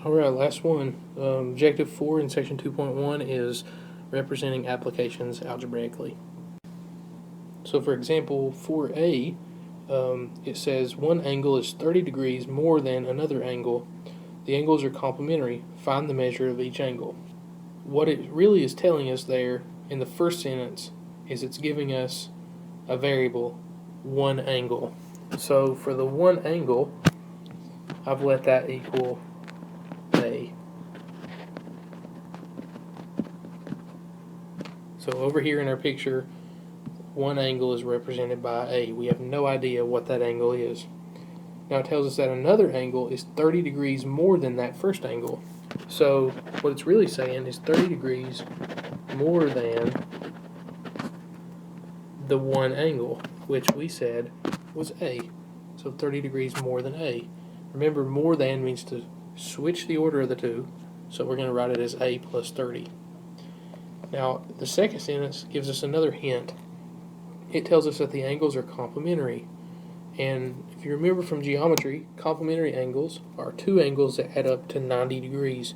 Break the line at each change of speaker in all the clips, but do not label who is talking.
Alright, last one. Objective 4 in section 2.1 is representing applications algebraically. So for example, 4a, it says one angle is 30 degrees more than another angle. The angles are complementary. Find the measure of each angle. What it really is telling us there in the first sentence is it's giving us a variable, one angle. So for the one angle, I've let that equal A. So over here in our picture, one angle is represented by A. We have no idea what that angle is. Now it tells us that another angle is 30 degrees more than that first angle. So what it's really saying is 30 degrees more than the one angle, which we said was A. So 30 degrees more than A. Remember, more than means to switch the order of the two, so we're going to write it as A plus 30. Now, the second sentence gives us another hint. It tells us that the angles are complementary. And if you remember from geometry, complementary angles are two angles that add up to 90 degrees.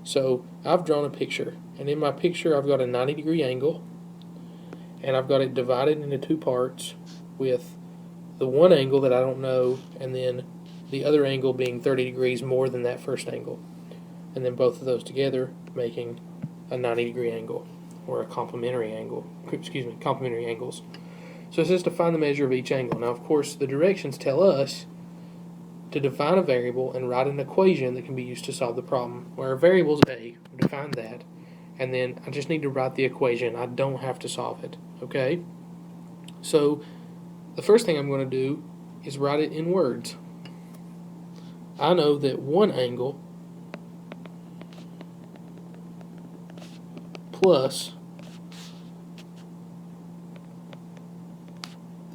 So I've drawn a picture, and in my picture I've got a 90-degree angle, and I've got it divided into two parts with the one angle that I don't know, and then the other angle being 30 degrees more than that first angle. And then both of those together making a 90-degree angle, or a complementary angle. Complementary angles. So it says to find the measure of each angle. Now, of course, the directions tell us to define a variable and write an equation that can be used to solve the problem. Where our variable is A, we define that, and then I just need to write the equation. I don't have to solve it, okay? So the first thing I'm going to do is write it in words. I know that one angle plus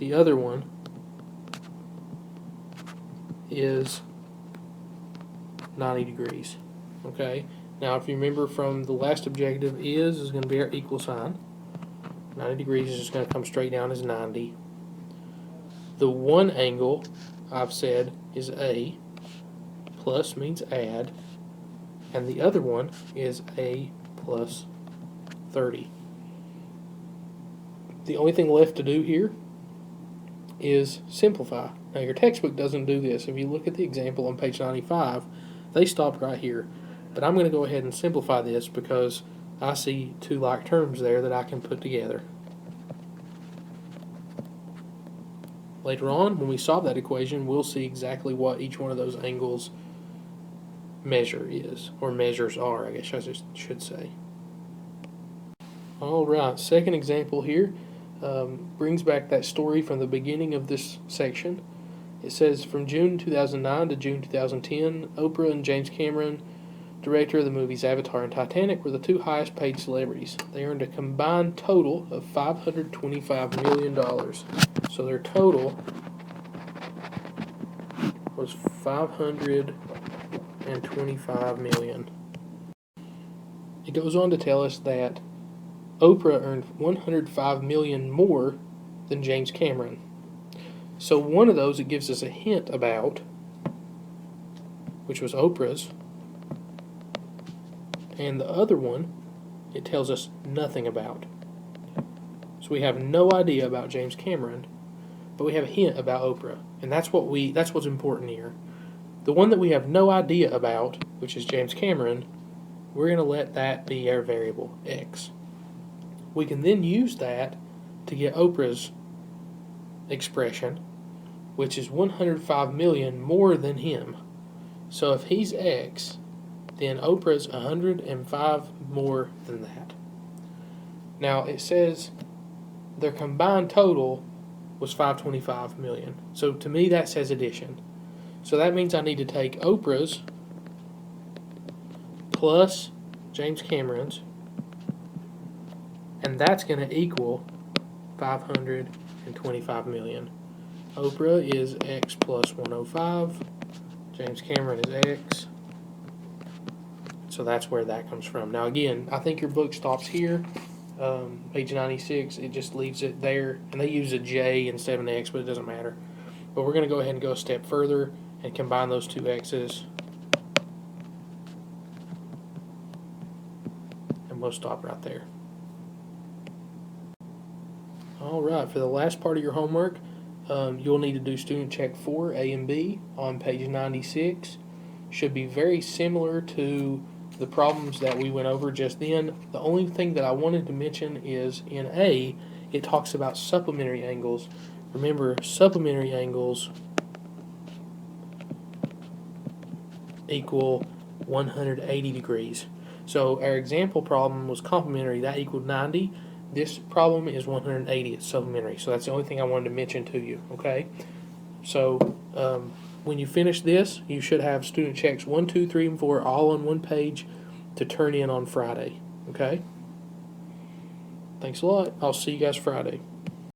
the other one is 90 degrees. Okay? Now, if you remember from the last objective, is going to be our equal sign. 90 degrees is just going to come straight down as 90. The one angle, I've said, is A. Plus means add. And the other one is A plus 30. The only thing left to do here is simplify. Now your textbook doesn't do this. If you look at the example on page 95, they stopped right here. But I'm going to go ahead and simplify this because I see two like terms there that I can put together. Later on, when we solve that equation, we'll see exactly what each one of those angles measure is, or measures are, I guess I should say. Alright, second example here brings back that story from the beginning of this section. It says, from June 2009 to June 2010, Oprah and James Cameron, director of the movies Avatar and Titanic, were the two highest paid celebrities. They earned a combined total of $525 million. So their total was $525 million. It goes on to tell us that Oprah earned $105 million more than James Cameron. So one of those it gives us a hint about, which was Oprah's, and the other one it tells us nothing about. So we have no idea about James Cameron, but we have a hint about Oprah, and that's what's important here. The one that we have no idea about, which is James Cameron, we're going to let that be our variable, x. We can then use that to get Oprah's expression, which is 105 million more than him. So if he's x, then Oprah's 105 more than that. Now it says their combined total was 525 million. So to me that says addition. So that means I need to take Oprah's plus James Cameron's, and that's going to equal 525 million. Oprah is x plus 105. James Cameron is x. So that's where that comes from. Now again, I think your book stops here. Page 96, it just leaves it there. And they use a J instead of an X, but it doesn't matter. But we're going to go ahead and go a step further and combine those two X's we'll stop right there. Alright, for the last part of your homework, you'll need to do student check 4, A and B, on page 96. Should be very similar to the problems that we went over just then. The only thing that I wanted to mention is in A, it talks about supplementary angles. Remember, supplementary angles equal 180 degrees. So our example problem was complementary, that equaled 90. This problem is 180, it's supplementary. So that's the only thing I wanted to mention to you, okay? So when you finish this, you should have student checks 1, 2, 3, and 4 all on one page to turn in on Friday, okay? Thanks a lot. I'll see you guys Friday.